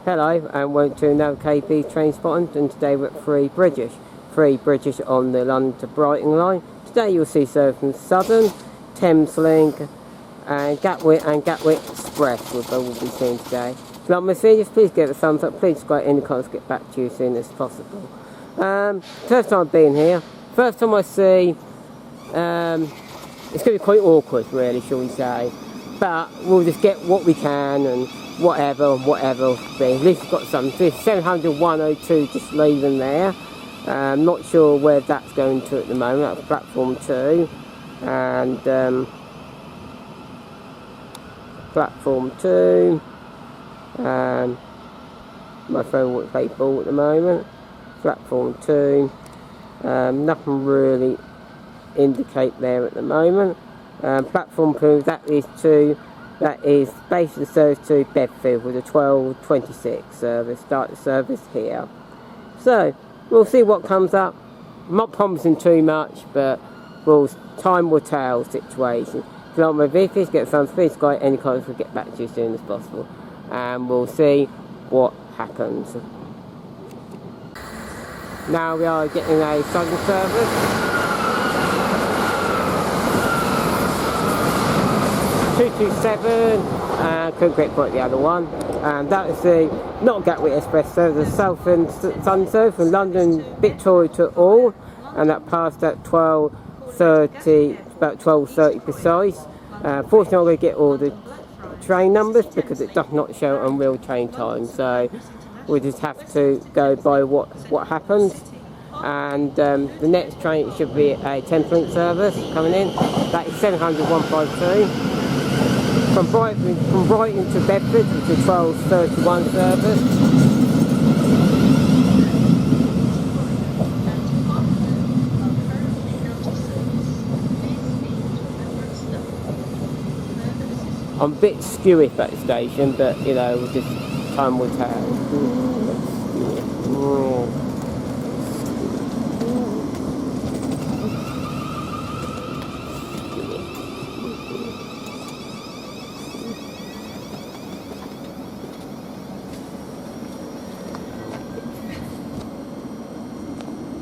Hello and welcome to another KB train spotting, and today we're at Three Bridges on the London to Brighton line. Today you'll see service from Southern, Thameslink and Gatwick Express we'll be seeing today. If you like my videos, please give it a thumbs up, please subscribe in the comments, get back to you as soon as possible. First time I've been here, first time I see, it's going to be quite awkward really, shall we say, but we'll just get what we can and whatever be. At least we've got something. 700-102 just leaving there. Not sure where that's going to at the moment. That's platform 2 and platform 2. My phone won't play ball at the moment. Platform 2. Nothing really indicate there at the moment. Platform 2, that is basically service to Bedford with a 12:26 service. Start the service here. So we'll see what comes up. I'm not promising too much, but time will tell situation. If you like my videos, get some subscribe, any comments, we'll get back to you as soon as possible. And we'll see what happens. Now we are getting a Southern service. 227, couldn't get quite the other one, and that is the not Gatwick Express service, the Southern Sun service from London Victoria to All, and that passed at 12:30, about 12:30 precise. Fortunately, I'm going to get all the train numbers because it does not show on real train time, so we just have to go by what happens. And the next train should be a Thameslink service coming in. That is 700-152. From Brighton to Bedford, which is a 12:31 service. I'm a bit skewy at that station, but you know, just time will tell.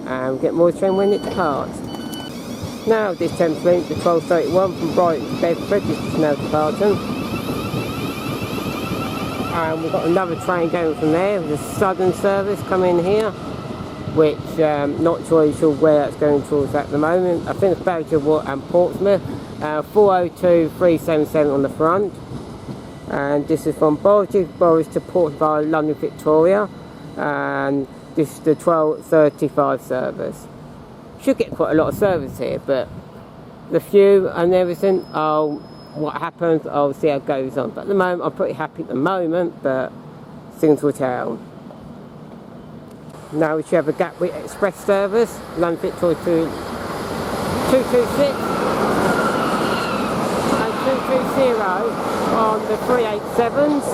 And get more train when it departs. Now this Thameslink, the 12:31 from Brighton to Bedford, this is now departing. And we've got another train going from there, the Southern service coming here, which not really sure where that's going towards at the moment. I think it's Belgium and Portsmouth, 402-377 on the front. And this is from Boris to Portsmouth via London Victoria, and this is the 12:35 service. Should get quite a lot of service here, but the few and everything, what happens, I'll see how it goes on. But at the moment, I'm pretty happy at the moment, but things will tell. Now we should have a Gatwick Express service, London Victoria to 226 and 220 on the 387s.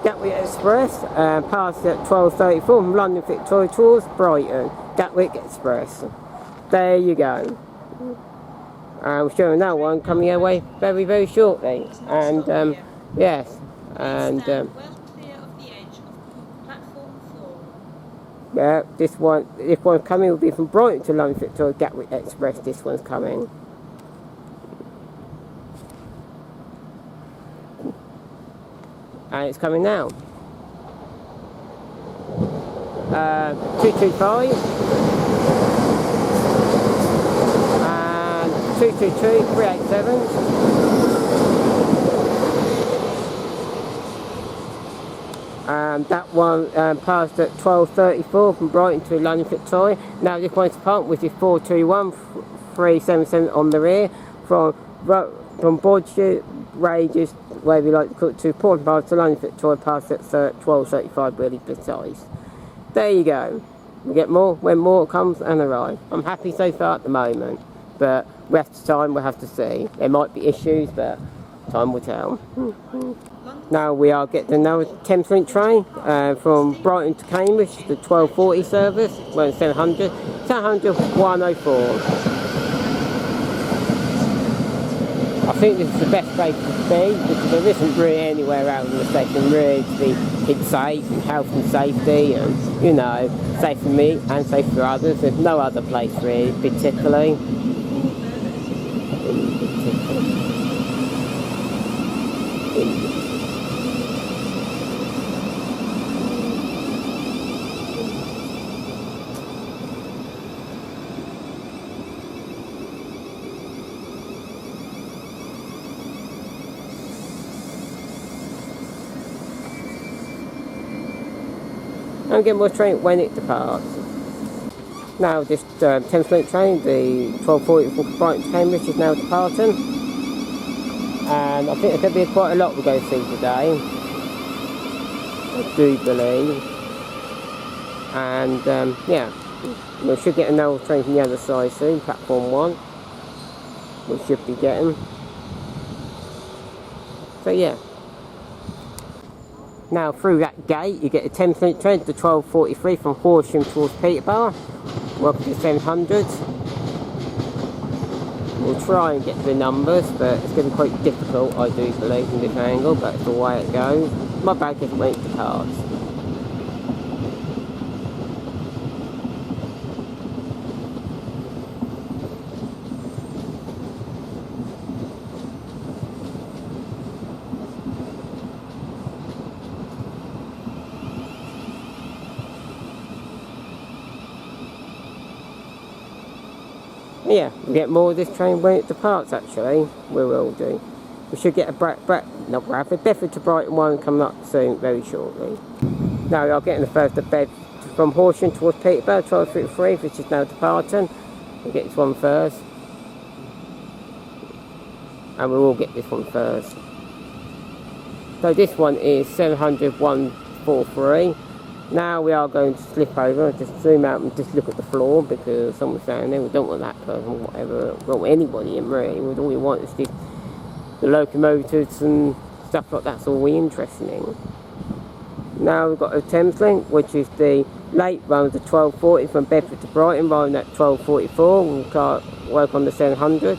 Gatwick Express, passed at 12:34 from London Victoria towards Brighton. Gatwick Express. There you go. We're showing that one coming our way very, very shortly. And yes, and yeah, this one coming will be from Brighton to London Victoria. Gatwick Express. This one's coming. And it's coming now. 225 and 222, 387. And that one passed at 12:34 from Brighton to London Victoria. Now this one's part, which is 421, 377 on the rear from Bodger, Rages, where we like to call it, to Portsmouth to London Victoria, passed at 12:35, really precise. There you go. We get more when more comes and arrives. I'm happy so far at the moment, but rest of the time we'll have to see. There might be issues, but time will tell. Now we are getting another Thameslink train from Brighton to Cambridge, the 12:40 service, well 700-104. I think this is the best place to be, because there isn't really anywhere else in the station really to keep safe and health and safety, and you know, safe for me and safe for others. There's no other place really, particularly. And get more train when it departs. Now this Thameslink train, the 1240 from Brighton to Cambridge, is now departing. And I think there's going to be quite a lot we're going to see today. I do believe. And yeah, we should get another train from the other side soon, platform 1. We should be getting. So yeah. Now through that gate you get a Thameslink train to 1243 from Horsham towards Peterborough. Welcome to 700s. We'll try and get the numbers, but it's going to be quite difficult, I do believe, from this angle, but it's the way it goes. My bag just went to cards. Yeah, we get more of this train when it departs actually, we will do. We should get a Bedford to Brighton one coming up soon, very shortly. Now we are getting the first of Bedford from Horsham towards Peterborough, 1233, which is now departing. We'll get this one first. And we will get this one first. So this one is 700-143. Now we are going to slip over, just zoom out and just look at the floor, because someone's down there. We don't want that person, whatever, we don't want anybody in really. All we want is the locomotives and stuff like that's all we're interested in. Now we've got a Thameslink, which is the late run to 1240 from Bedford to Brighton, running at 1244. We'll work on the 700.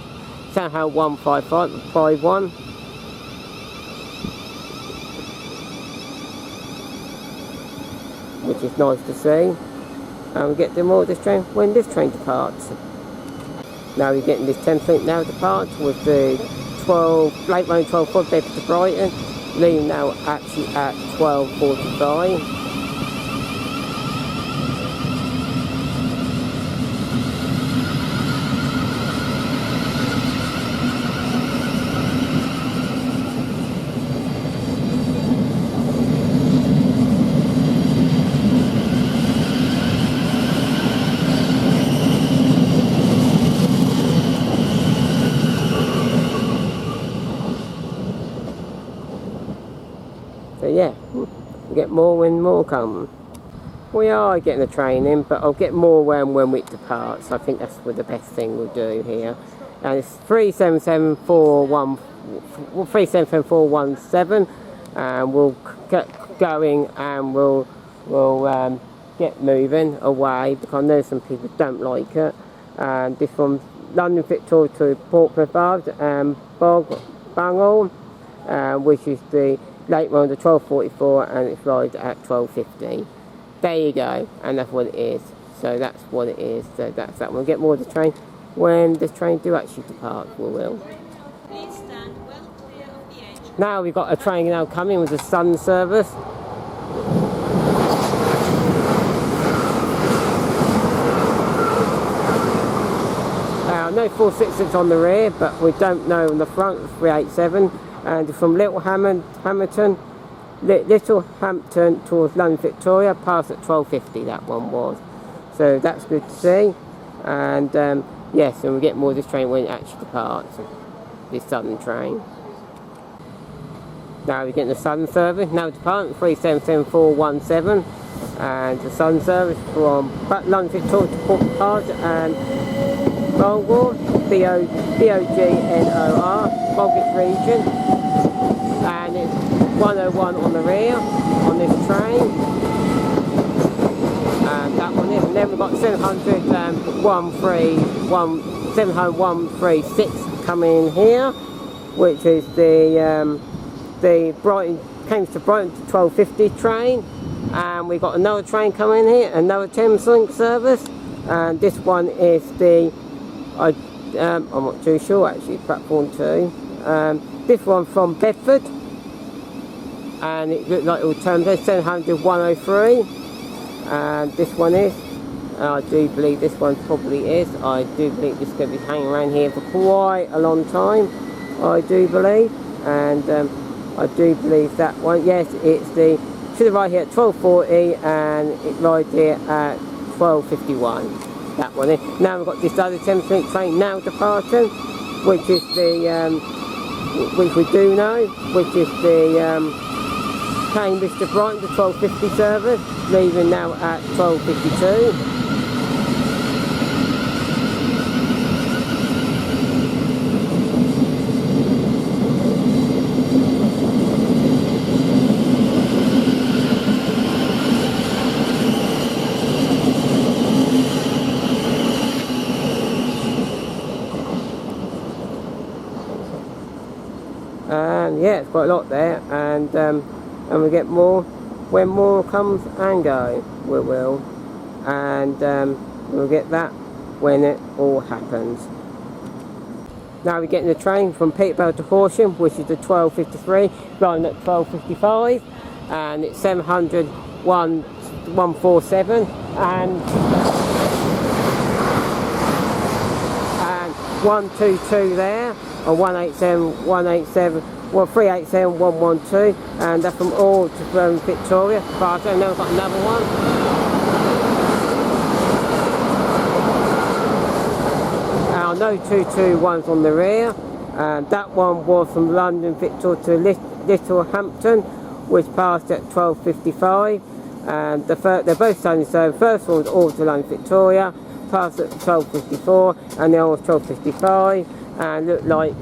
Somehow 155, 51. Which is nice to see. And we get more of this train when this train departs. Now we're getting this Thameslink now departs with the late running 12 Bedford to Brighton, leaving now actually at 12:45. So yeah, we'll get more when more come. We are getting the train in, but I'll get more when it departs. I think that's the best thing we'll do here. And it's 377-417, and we'll get going and we'll get moving away, because I know some people don't like it. And this from London Victoria to Portsmouth and Bangor, which is the late one to 12:44, and it's rides at 12:50. There you go, and that's what it is. So that's what it is. So that's that. We'll get more of the train when this train do actually depart. We will. Please stand well clear of the edge. Now we've got a train now coming with the Sun service. No 466 on the rear, but we don't know on the front. 387. And from Littlehampton towards London Victoria, past at 12:50 that one was. So that's good to see. And yes, and we get more of this train when it actually departs, this Southern train. Now we're getting the Southern service, now departing 377-417, and the Southern service from London Victoria to Port Park and Bangor, BOGNOR, Baltic region, and it's 101 on the rear on this train, and that one is. And then we've got 700-136 coming in here, which is the Brighton, came to Brighton to 12:50 train, and we got another train coming here, another Thameslink service, and this one is the I'm not too sure actually, platform 2. This one from Bedford, and it looked like it will turn 700 103, and this one is, I do believe this one probably is, I do believe this is going to be hanging around here for quite a long time, I do believe, and I do believe that one, yes, it's the, should arrive here at 12:40 and it arrived here at 12:51. That one is. Now we've got this other Thameslink train now departing, which is the, which we do know, which is the Cambridge to Brighton, the 12:50 service, leaving now at 12:52. And yeah, it's quite a lot there, and we get more when more comes and go. We will, and we'll get that when it all happens. Now we're getting the train from Pixabay to Horsham, which is the 12:53, going at 12:55, and it's 700 147, and 122 there, or 187 187. Well, 387 112, and that's from all to Victoria. But I know I've got another one. Our no 221's on the rear, and that one was from London Victoria to Littlehampton, which passed at 12:55. And they're both standing, so the first one was all to London Victoria, passed at 12:54, and the other was 12:55. And look like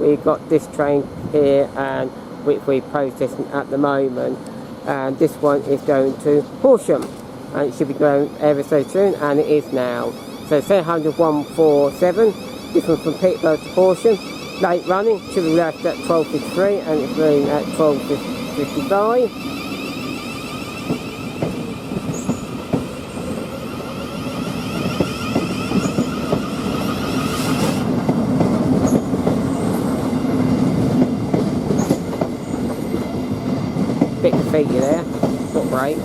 we got this train here, and which we're processing at the moment, and this one is going to Horsham, and it should be going ever so soon, and it is now. So 700 147, this one's from Pixabay to Horsham, late running, should be left at 12:53, and it's running at 12:55. Bit defeated there, not great.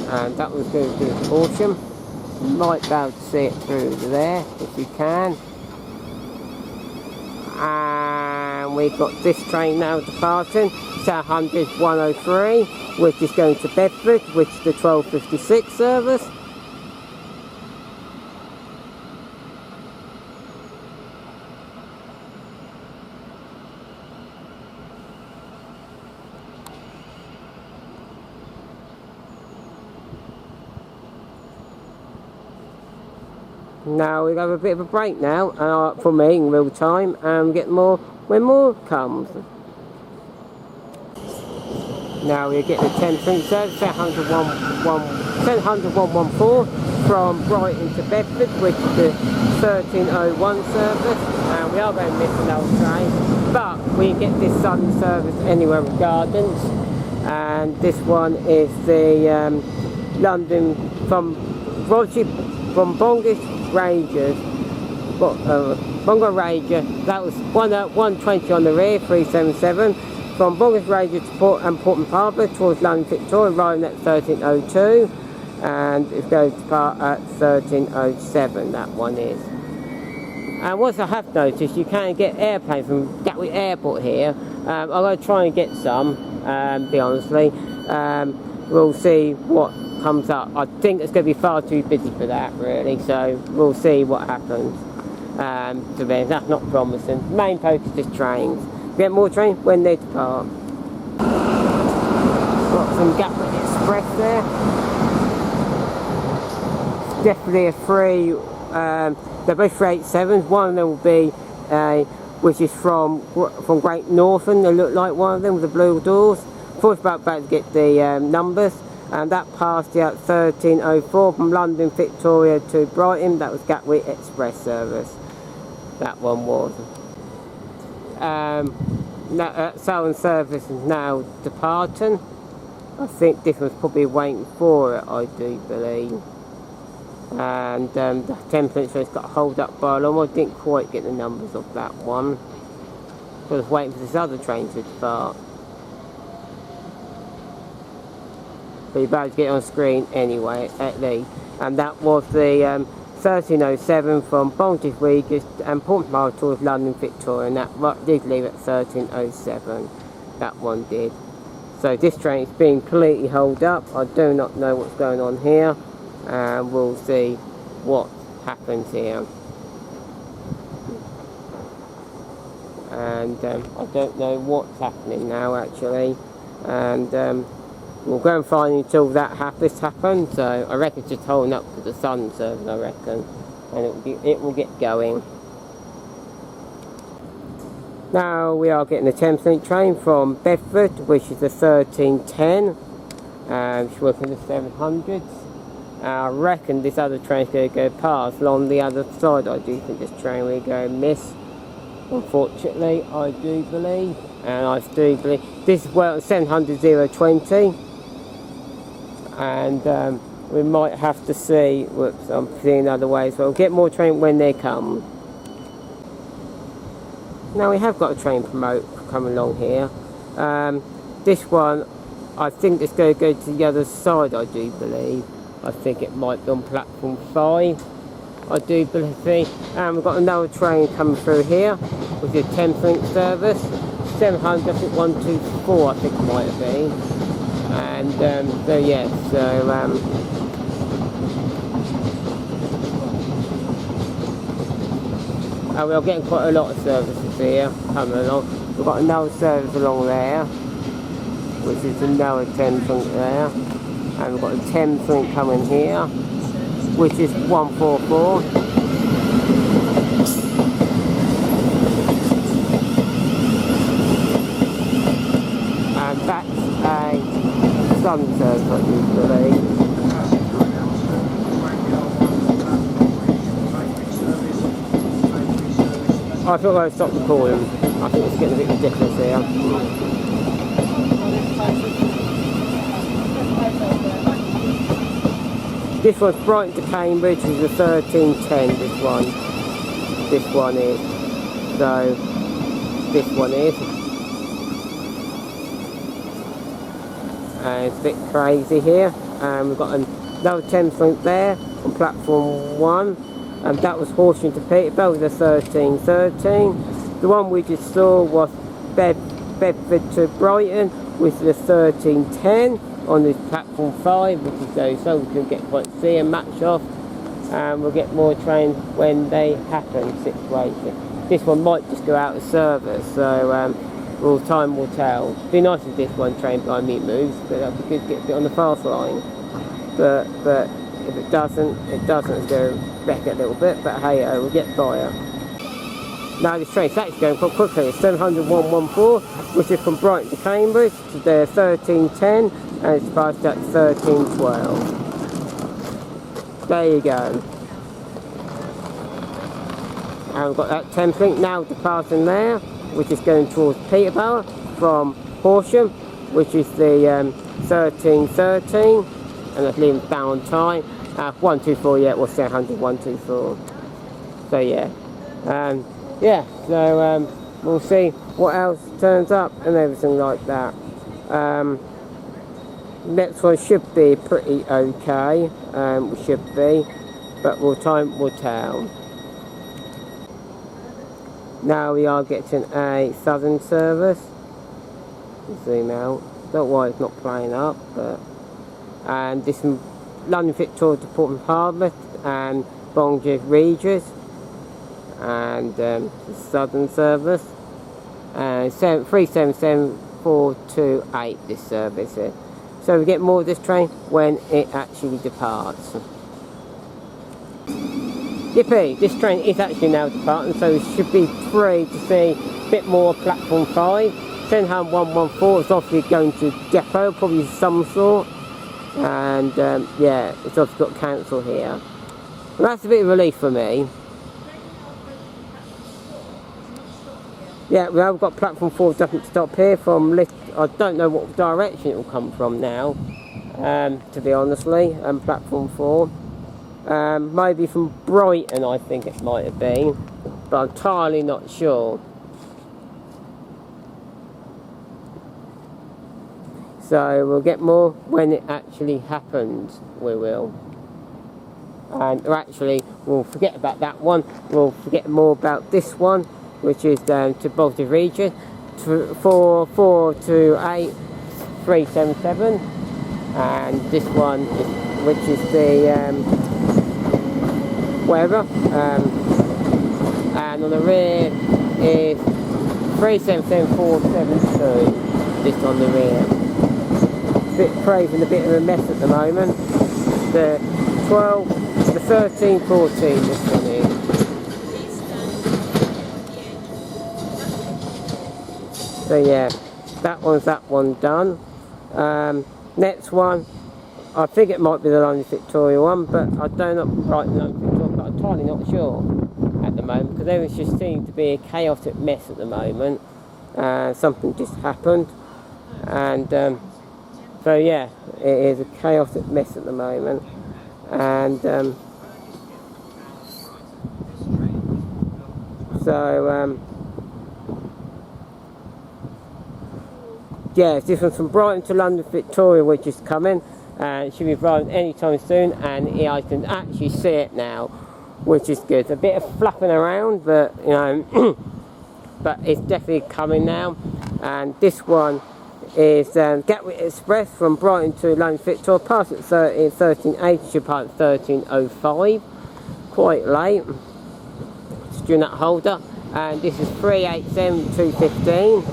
And that was going to do Horsham. You might be able to see it through there if you can. And we've got this train now departing, 700 103, which is going to Bedford, which is the 12:56 service. Now we have a bit of a break now for me in real time, and get more when more comes. Now we're getting a 10-3 service, 700 114 from Brighton to Bedford, which is the 1301 service, and we are going to miss another train, but we get this sudden service anywhere with Gardens, and this one is the London from Bongish Rangers, Bongo Ranger, that was 120 on the rear, 377, from Bongish Ranger to Portman Harbour towards London Victoria, arriving at 1302, and it goes to part at 1307, that one is. And what I have noticed, you can get airplanes from Gatwick Airport here. I'm going to try and get some, be honestly. We'll see what comes up. I think it's going to be far too busy for that, really, so we'll see what happens. So that's not promising. Main focus is trains. Get more trains when they depart. Got some Gatwick Express there. Definitely a free, they're both 387s. One of them will be a which is from Great Northern. They look like one of them with the blue doors. Thought about to get the numbers, and that passed out 1304 from London Victoria to Brighton. That was Gatwick Express service. That one was. Southern service is now departing. I think this was probably waiting for it, I do believe. And the Thameslink train's got hold up by a long. I didn't quite get the numbers of that one. I was waiting for this other train to depart. But you're about to get on screen anyway, at least. And that was the 1307 from Baltic Regis and Portsmouth towards London Victoria, and that did leave at 1307. That one did. So this train is being completely held up. I do not know what's going on here, and we'll see what happens here. And I don't know what's happening now actually, and we'll go and find until that happens. So I reckon it's just holding up to the sun service, I reckon, and it will get going. Now we are getting a Thameslink train from Bedford, which is the 1310, it's working the 700s. I reckon this other train's going to go past along the other side. I do think this train will go miss, unfortunately, I do believe, and I do believe this is 700 020, and we might have to see. Whoops, I'm seeing another way as well. We'll get more train when they come. Now we have got a train coming along here. This one, I think it's going to go to the other side, I do believe. I think it might be on platform 5, I do believe. And we've got another train coming through here, with the Thameslink service. 700, I think 124, I think it might be. And so yeah, we are getting quite a lot of services here coming along. We've got another service along there, which is another Thameslink there. And we've got a Thameslink coming here, which is 144. And that's a Southern service, I do believe. I thought I'd stop recording. I think it's getting a bit ridiculous here. This was Brighton to Cambridge, is the 1310, this one is. So, this one is. And it's a bit crazy here. And we've got another Thameslink there on platform 1. And that was Horsham to Peterborough with the 1313. The one we just saw was Bedford to Brighton with the 1310 on this platform 5, which is those, so we can get quite see and match off. And we'll get more trains when they happen situation. This one might just go out of service, so time will tell. It'd be nice if this one train behind me moves, but that'd be good to get a bit on the fast line. But if it doesn't, it's going back a little bit, but hey, we'll get by it. Now this train's actually going quite quickly. It's 700-114, which is from Brighton to Cambridge, to the 1310, and it's passed at 1312. There you go. And we've got that Thameslink now departing there, which is going towards Peterborough from Horsham, which is the 1313, and that's leaving down on time. 124, yeah, or 700, 124. So yeah, so we'll see what else turns up and everything like that. Next one should be pretty okay, should be, but time will tell. Now we are getting a Southern service. Zoom out. Don't know why it's not playing up, but and this is London Victoria to Portsmouth Harbour and Baltic Regis, and the Southern service, and 377428 this service here. So we get more of this train when it actually departs. Yippee! This train is actually now departing, so we should be free to see a bit more platform 5. Senham 114 is obviously going to depot, probably some sort. And yeah, it's obviously got cancel here. Well, that's a bit of relief for me. Yeah, we have got platform 4 doesn't stop here from I don't know what direction it will come from now, to be honestly, platform 4. Maybe from Brighton, I think it might have been, but I'm entirely not sure. So we'll get more when it actually happens, we will. And actually, we'll forget about that one. We'll forget more about this one, which is down to Baltic region, 428 377, and this one, which is the whatever, and on the rear is 377472. This on the rear. Bit craving a bit of a mess at the moment. The 1314. This one is. So yeah, that one done. Next one, I think it might be the London Victoria one, but I don't know right London Victoria, but I'm entirely not sure at the moment because there just seems to be a chaotic mess at the moment. Something just happened, and so yeah, it is a chaotic mess at the moment, and yeah, this one's from Brighton to London Victoria, which is coming, and it should be arriving anytime soon, and yeah, I can actually see it now, which is good. A bit of flapping around, but you know, but it's definitely coming now. And this one is Gatwick Express from Brighton to London Victoria, past at 1380, should part at 1305, quite late. It's during that holder, and this is 387215.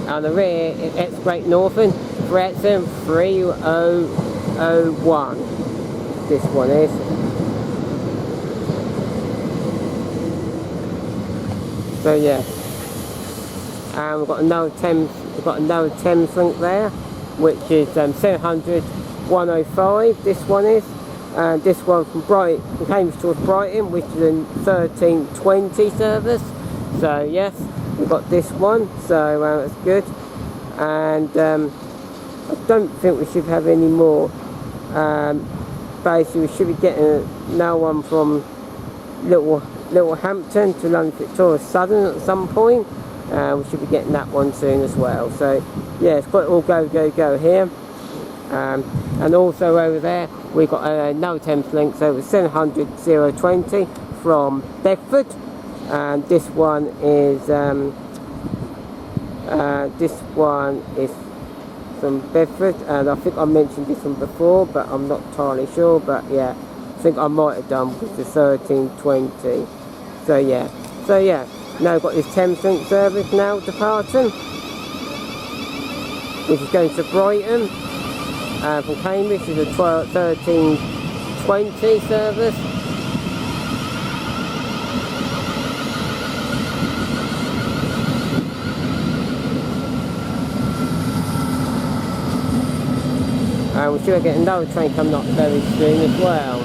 On the rear it's Great Northern, 3001. This one is. So yeah, and we've got another Thameslink there, which is 700 105. This one is, and this one from Brighton, Cambridge towards Brighton, which is a 1320 service. So yes, we've got this one, so that's good. And I don't think we should have any more. Basically, we should be getting another one from Littlehampton to London Victoria Southern at some point. We should be getting that one soon as well. So yeah, it's quite all go here. And also over there we've got another Thameslink, so it's 700 020 from Bedford. And this one is from Bedford, and I think I mentioned this one before, but I'm not entirely sure. But yeah, I think I might have done with the 1320. So yeah, now we've got this Thameslink service now departing, which is going to Brighton, from Cambridge. Is a 1320 service. And we should get another train coming up very soon as well.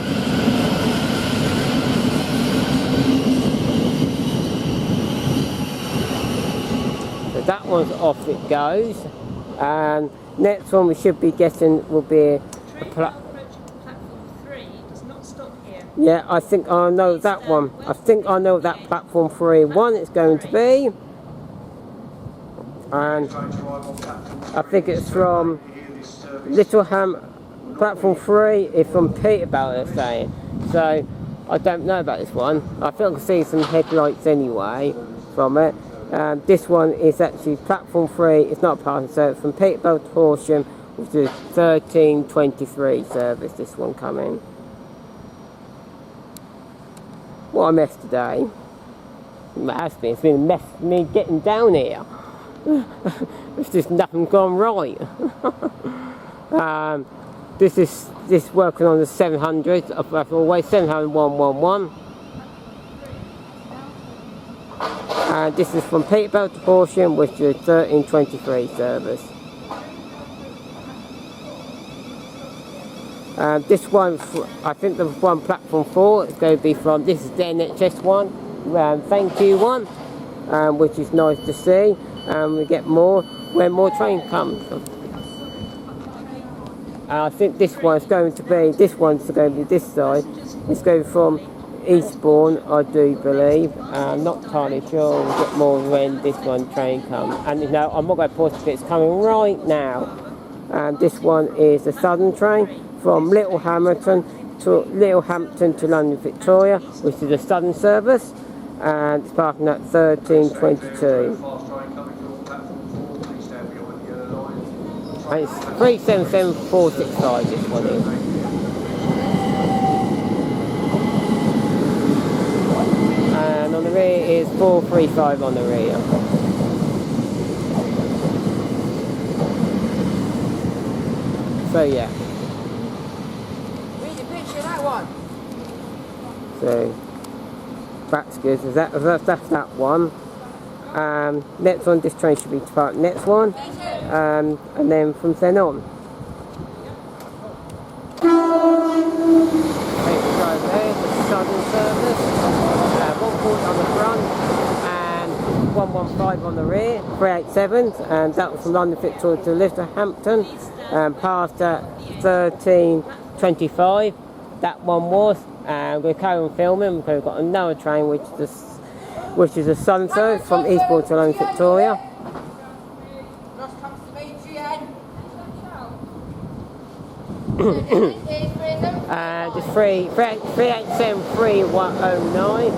So that one's off it goes. And next one we should be getting will be platform 3 does not stop here. Yeah, I think I know that one. I think I know that platform 3 one it's going to be. And I think it's from platform 3 is from Peterborough, they're saying. So I don't know about this one. I think I can see some headlights anyway from it. This one is actually platform 3. It's not a passing service from Peterborough to Horsham, which is 1323 service. This one coming. What a mess today. It has been. It's been a mess for me getting down here. It's just nothing gone right. This is working on the 700s of always 700-111. And this is from Peterborough to Horsham, which is 1323 service. This one, I think the one platform 4 is going to be from, this is the NHS one, thank you one, which is nice to see. We get more when more train comes. I think this one's going to be this side. It's going from Eastbourne, I do believe. I'm not entirely sure. We'll get more when this one train comes. And you know, I'm not going to pause it, it's coming right now. This one is the Southern train from Littlehampton to London Victoria, which is a Southern service, and it's parking at 1322. And it's 377465, this one is. And on the rear is 435 on the rear. So yeah. Read the picture of that one. So that's good. So that's that one. Next one, this train should be depart next one. And then from then on. Okay, we go there, the Southern service. 140 on the front and 115 on the rear, 387s, and that was from London Victoria to Littlehampton, past at 1325. That one was, and we're carrying on filming because we've got another train which is a Southern service from Eastbourne to London Victoria. Just 3873109,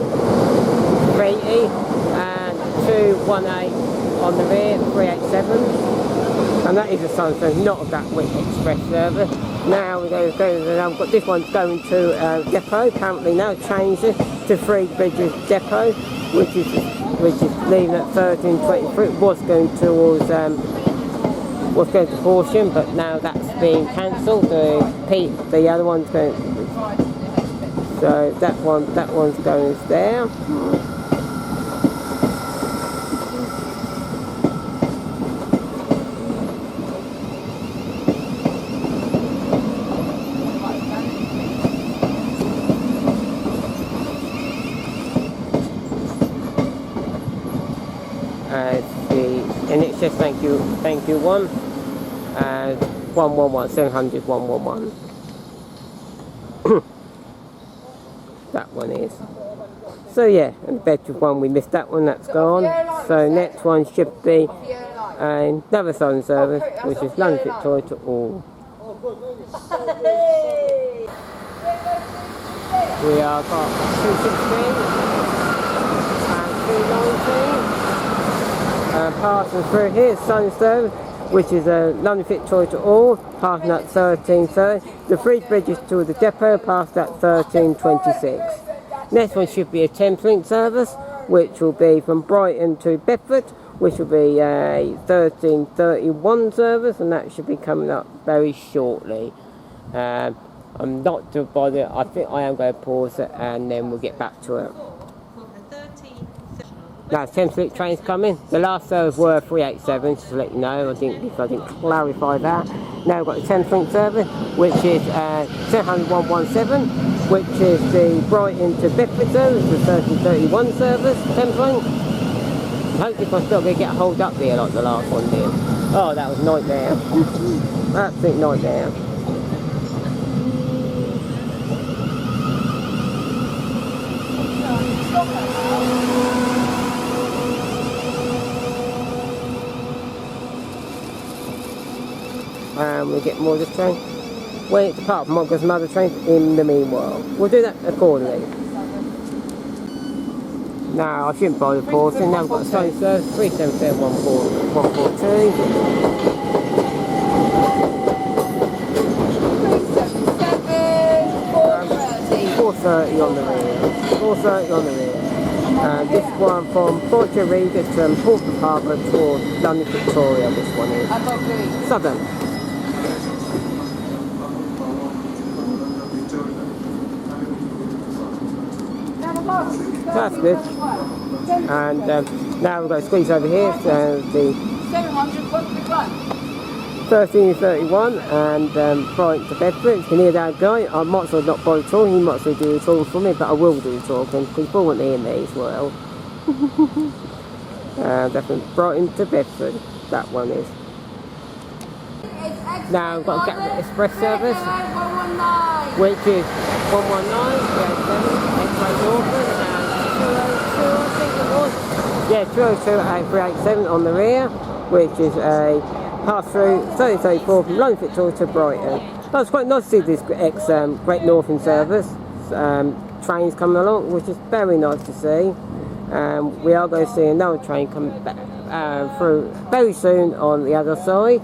380 and 218 on the rear, 387, and that is a Southern service, not a Gatwick Express service. Now we're going to I've got this one going to depot. Apparently now changed it to Three Bridges depot, which is leaving at 1323. It was going towards was going to Horsham, but now that's being cancelled. The other one's going. So that one's going there. And it's just thank you one, 111 700 111. That one is. So yeah, and the Bedford one, we missed that one, that's gone. So next one should be another Southern service, which is London Victoria to all. We are got 216 and 219. Passing through here, Southern service, which is London Victoria to all, passing at 1330. The Three Bridges to the depot, passed at 1326. Next one should be a Thameslink service, which will be from Brighton to Bedford, which will be a 1331 service, and that should be coming up very shortly. I'm not too bothered. I think I am going to pause it and then we'll get back to it. Now, Thameslink trains coming. The last service were 387, just to let you know. I didn't clarify that. Now we've got the Thameslink service, which is 700-117, which is the Brighton to Bedford service, the 1331 service, Thameslink. Hopefully I'm still going to get hold up there like the last one did. Oh, that was a nightmare. Absolute nightmare. We'll get more of this train when it departs from Mongo's mother train in the meanwhile. We'll do that accordingly. Now, I shouldn't bother pausing. Now we've got the Southern service, 377-142. 430 on the rear. 430 on the rear. This one from Porto Riga to Porto Harbour towards London Victoria, this one is. Southern. That's good. And now we've got to squeeze over here. So the 1331 and Brighton to Bedford. You can hear that guy. I might as well not bother at all. He might as well do the talking for me, but I will do the talking because people want to hear me as well. Definitely Brighton to Bedford. That one is. Now we've got a Gatwick Express service, which is 119, X-Ray Northern, and 202 I think it was. Yeah, 202 at 387 on the rear, which is a pass-through 1334 from London Victoria to Brighton. Well, it's quite nice to see this Great Northern service, trains coming along, which is very nice to see. We are going to see another train come back through very soon on the other side.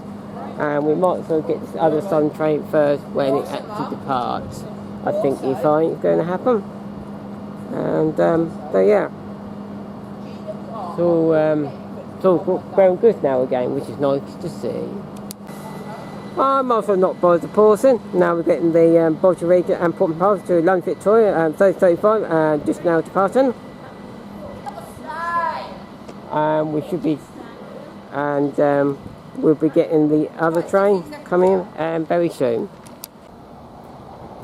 And we might as well get this other Southern train first when it actually departs. I think you find it's going to happen. And so yeah, it's all very good now again, which is nice to see. I'm also not bothered to pausing. Now we're getting the Bolton region and Portman Pass to London Victoria, 3035, and just now departing. We should be, and we'll be getting the other train coming very soon.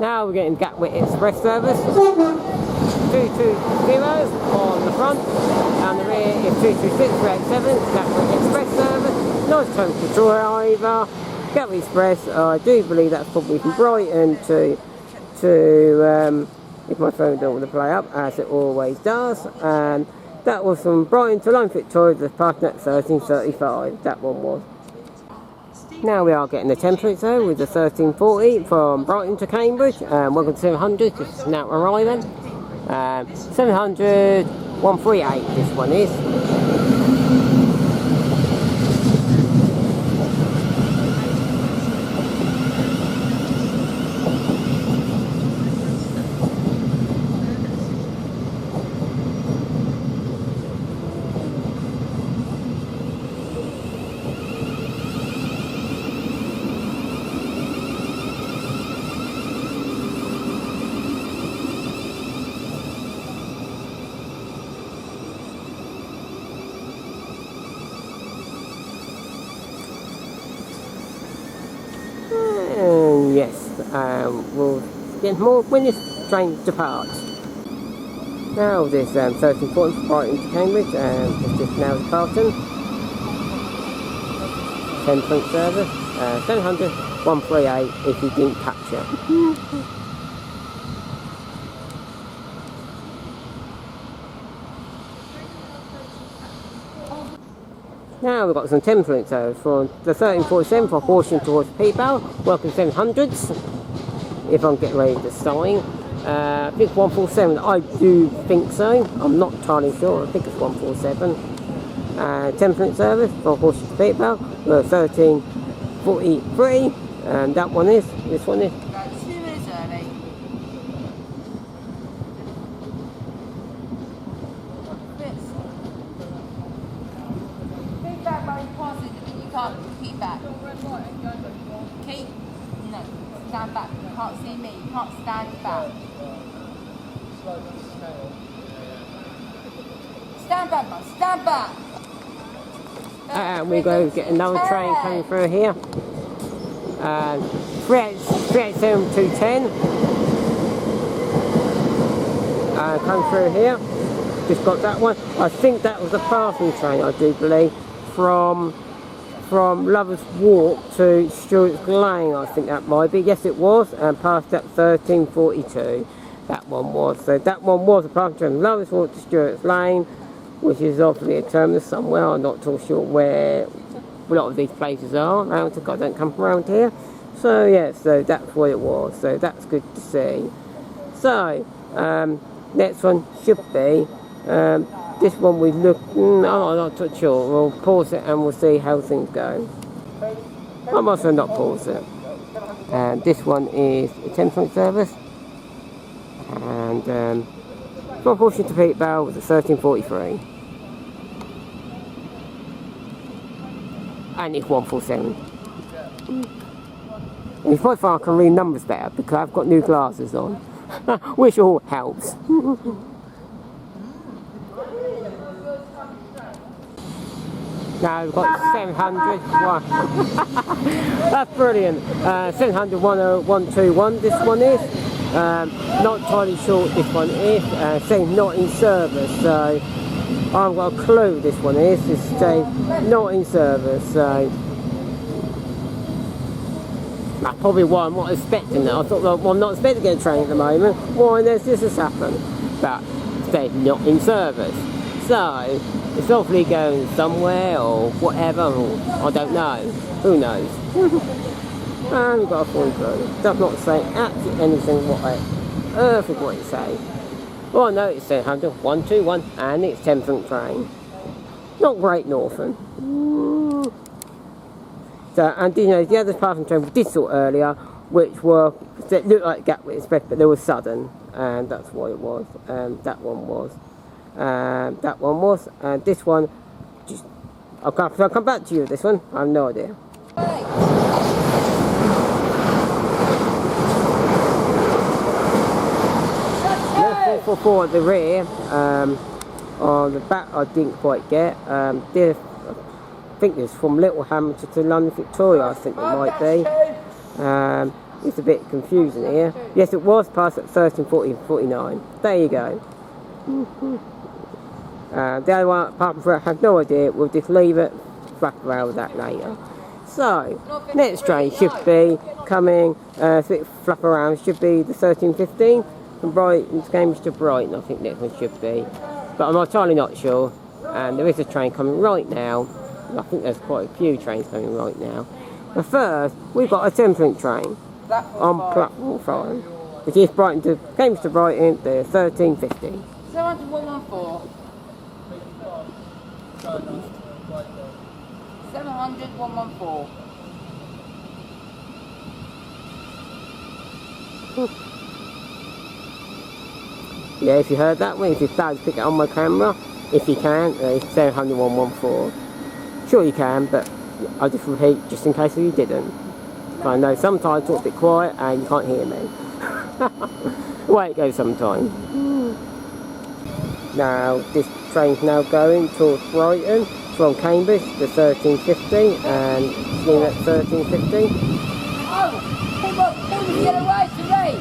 Now we're getting Gatwick Express service. 220 on the front, and the rear is 226 387. Gatwick Express service. Nice temperature driver. Gatwick Express. I do believe that's probably from Brighton to if my phone don't want to play up, as it always does. And that was from Brighton to London Victoria, departing at 1335. That one was. Now we are getting the Thameslink zone with the 1340 from Brighton to Cambridge. Welcome to 700, this is now arriving. 700, 138 this one is. Yes, we'll get more when this train departs. Now this 1340 from Brighton to Cambridge, it's just now departing. 10-point service, 700, 138 if you didn't capture. Now we've got some Thameslink service from the 1347 for Horsham towards Pixabay. Welcome 700s. If I'm getting ready to sign. I think 147, I do think so. I'm not entirely sure, I think it's 147. Thameslink service for Horsham to Pixabay. 1343, and that one is, this one is. 2 minutes early. Feedback by passes, you can't keep back. Keep, no, stand back. You can't see me, you can't stand back. Stand back, man, stand back. And we go get another train coming through here. 387 210. Come through here. Just got that one. I think that was a passing train, I do believe, from Lovers Walk to Stuart's Lane. I think that might be. Yes, it was. And passed at 1342. That one was. So that one was a passing train. Lovers Walk to Stuart's Lane, which is obviously a terminus somewhere. I'm not too sure where a lot of these places are around. I don't come from around here. So yeah, so that's what it was. So that's good to see. So next one should be this one. We look. I'm not too sure. We'll pause it and we'll see how things go. I must have not pause it. And this one is a Thameslink service, and from Horsham to Pixabay was at 1343. And it's 147. And it's quite far I can read numbers better because I've got new glasses on, which all helps. Now we've got 700. That's brilliant. 700 121 this one is. Not entirely sure what this one is. Saying not in service, so I've got a clue this one is. It's saying not in service, so that's probably why I'm not expecting that. I thought, well, I'm not expecting to get a train at the moment. Why on earth this has happened? But it's saying not in service. So it's obviously going somewhere or whatever, or I don't know. Who knows? And we've got a full clue. Does not say absolutely anything what on earth is what it says. Well, I know it's 700 121 and it's Thameslink train. Not Great Northern. So, and you know, the other passing train we did saw earlier, which were, that looked like Gatwick Express, but they were sudden, and that's what it was. That one was. That one was. And this one, just, I'll come back to you with this one. I have no idea. 444 at the rear. On the back I didn't quite get. I think it's from Little Hamilton to London Victoria, I think it might be. It's a bit confusing here. Yes, it was passed at 13:49. There you go. The other one, apart from that, I have no idea. We'll just leave it, back around with that later. So, next train should be coming, flap around, should be the 13:15 from Brighton, Cambridge to Brighton, I think next one should be. But I'm entirely not sure. And there is a train coming right now. I think there's quite a few trains coming right now. But first, we've got a Thameslink train on platform 5, which is Brighton to Cambridge to Brighton, the 13:50. 700 114. 700 114. Yeah, if you heard that one, if you're proud to pick it on my camera, if you can, it's 700 114. Sure you can, but I'll just repeat just in case you didn't. I know sometimes I talk a bit quiet and you can't hear me. The way it goes sometimes. Now, this train's now going towards Brighton from Cambridge to 13:50 and leaving at 13:50. Oh, people get away today.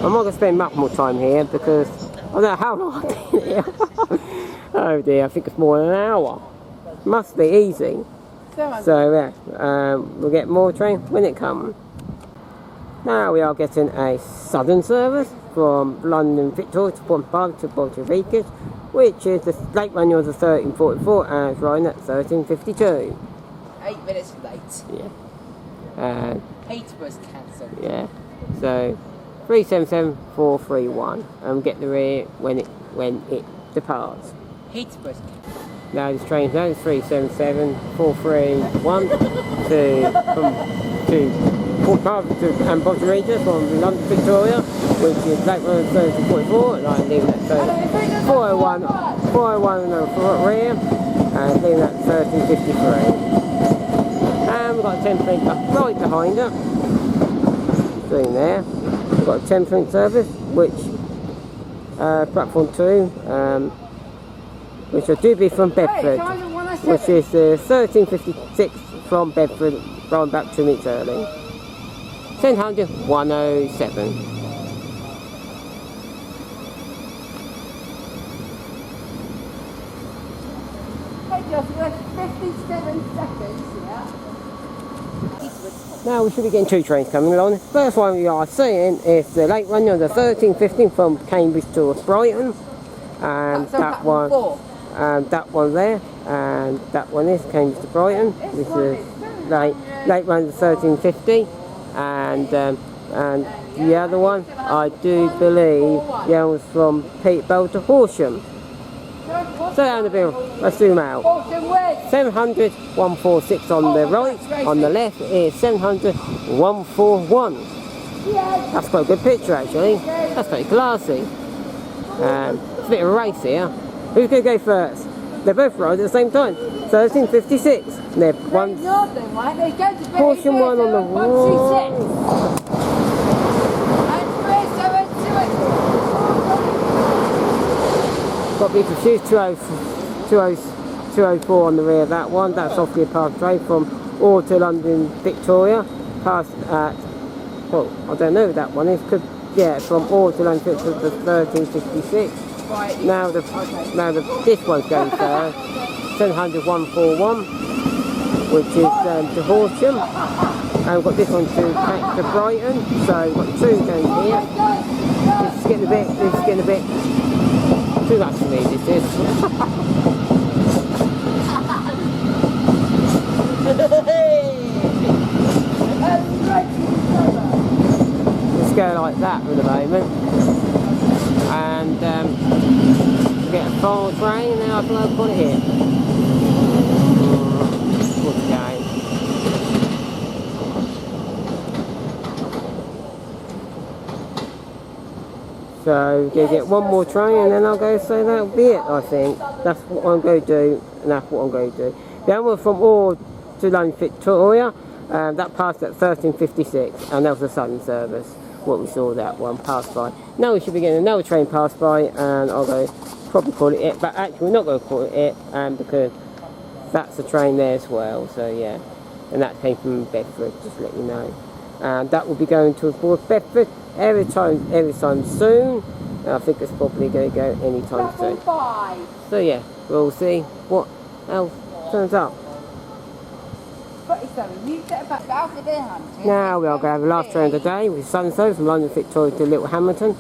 I'm not going to spend much more time here because I don't know how long I've been here. Oh dear, I think it's more than an hour. Must be easy. So yeah, we'll get more train when it comes. Now we are getting a southern service from London Victoria to Port to Puerto Rico, which is the late running of the 13:44 and it's running at 13:52. 8 minutes late. Yeah. 8 was cancelled. Yeah. So 377431 and get the rear when it departs. 8 was cancelled. Now this train's now 377431 to Port to and Puerto Rico from London Victoria, which is late run 13:44 and I'm leaving at 401 on the rear and leaving at 13:53. And we've got a Thameslink right behind it. Doing there. We've got a Thameslink service, which platform 2, which will do be from Bedford, which is 13:56 from Bedford, going back 2 minutes early. 700 107. Hey, Josh, we're 57 seconds, yeah? Now we should be getting 2 trains coming along. First one we are seeing is the late running of the 13:15 from Cambridge to Brighton, and that one, and that one there, and that one is Cambridge to Brighton. This is late run of the 13:50, and the other one I do believe was from Pixabay to Horsham. So down the bill, let's zoom out. 700 146 on the right, on the left is 700 141. That's quite a good picture actually. That's pretty classy. It's a bit of a race here. Who's going to go first? They're both right at the same time. 1356. And they're one. Portion one on the wall. Got to be confused. 204 on the rear of that one. That's obviously a past trade from Ord to London Victoria. Past at, well, I don't know who that one is. Could, yeah, from Ord to London Victoria to 1356. Now this one's going first. 700-141, which is to Horsham. And we've got this one to Brighton. So we've got two going here. This is getting a bit too much for me, this is. Let's go like that for the moment. And get a full train, now I think I'll put it here. What's going? So we're going to get one more train and then I'll go say that'll be it, I think. That's what I'm going to do, and that's what I'm going to do. The other one from Ord to London Victoria, that passed at 1356, and that was the Southern service. What we saw that one pass by. Now we should be getting another train pass by, and I'll go probably call it it, but actually we're not going to call it it, because that's a train there as well. So yeah, and that came from Bedford, just to let you know. And that will be going towards Bedford every time soon. And I think it's probably going to go anytime soon. So yeah, we'll see what else turns up. Now we are going to have the last train of the day with Sunso from London Victoria to Littlehampton,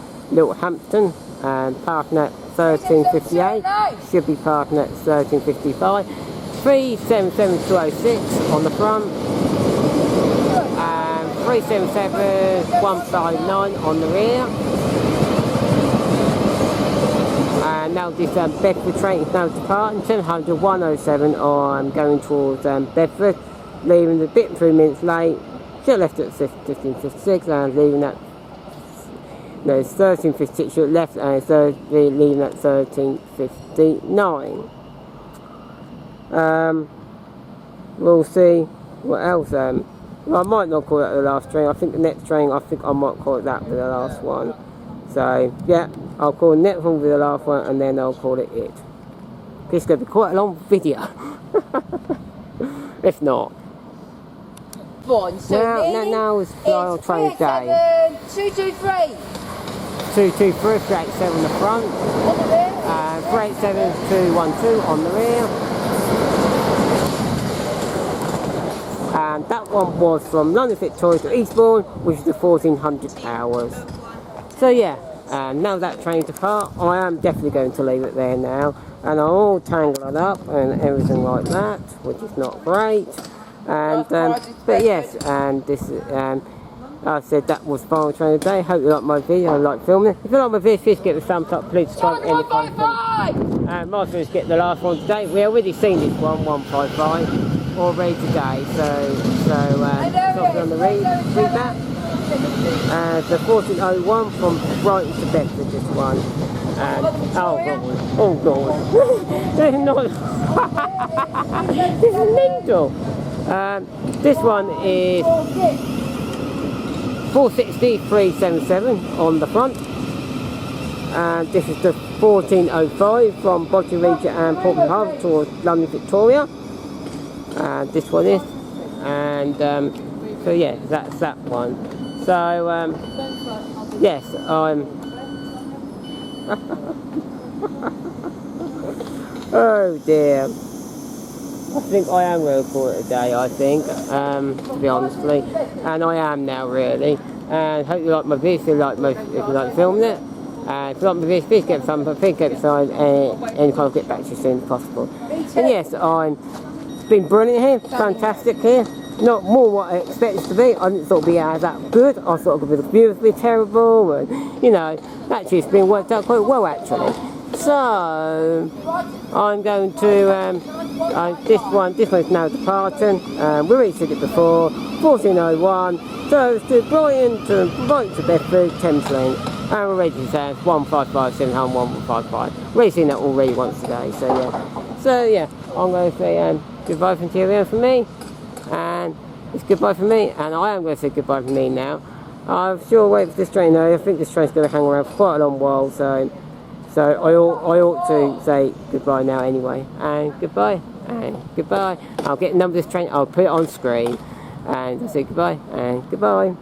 and parking at 1358. Should be parking at 1355. 377206 on the front, and 377159 on the rear. And now this Bedford train is now departing. 700-107 on going towards Bedford, leaving a bit 3 minutes late. Should have left at 1556 and leaving at, no, it's 1356 should have left, and it's leaving at 1359. We'll see what else. Well, I might not call that the last train. I think the next train, I might call it that for the last one. So yeah, I'll call the next one for the last one, and then I'll call it it. This is going to be quite a long video. If not. Now is final train day. 223. 223, 387 on the front. And 387-212 on the rear. And that one was from London Victoria to Eastbourne, which is the 1400 hours. So yeah, now that train's apart, I am definitely going to leave it there now. And I'm all tangled up and everything like that, which is not great. And but yes, and this I said that was final train of the day. Hope you like my video. I like filming it. If you like my video, please give it a thumbs up. Please subscribe. And my is get the last one today. We already seen this one, 155, already today. So something on the read that. The 1401 from Brighton to Bedford, this one. And oh god, this is mental. This one is 460-377 on the front. And this is the 1405 from Bodgy Regent and Portman Harbour towards London Victoria. And this one is. And so yeah, that's that one. So yes, I'm oh dear. I think I am going to call it a day, I think, to be honestly. And I am now, really. And hope you like my video, if you like filming it. And if you like my video, please get some, but please get signed and I'll get back to you as soon as possible. And yes, it's been brilliant here, fantastic here. Not more what I expected it to be. I didn't thought it would be that good. I thought it would be beautifully terrible, and you know, actually it's been worked out quite well actually. So I'm going to this one's now departing. We reached it before 14:01. So it's to Brighton to Bedford, Thameslink, and we're ready to say 1557 home 1155. We've seen that already once today. So yeah, I'm going to say goodbye from Thierry for me, and it's goodbye for me, and I am going to say goodbye for me now. I'm sure wait for this train though. I think this train's going to hang around for quite a long while, so I ought to say goodbye now anyway. And goodbye. I'll get the number of this train. I'll put it on screen, and I'll say goodbye and goodbye.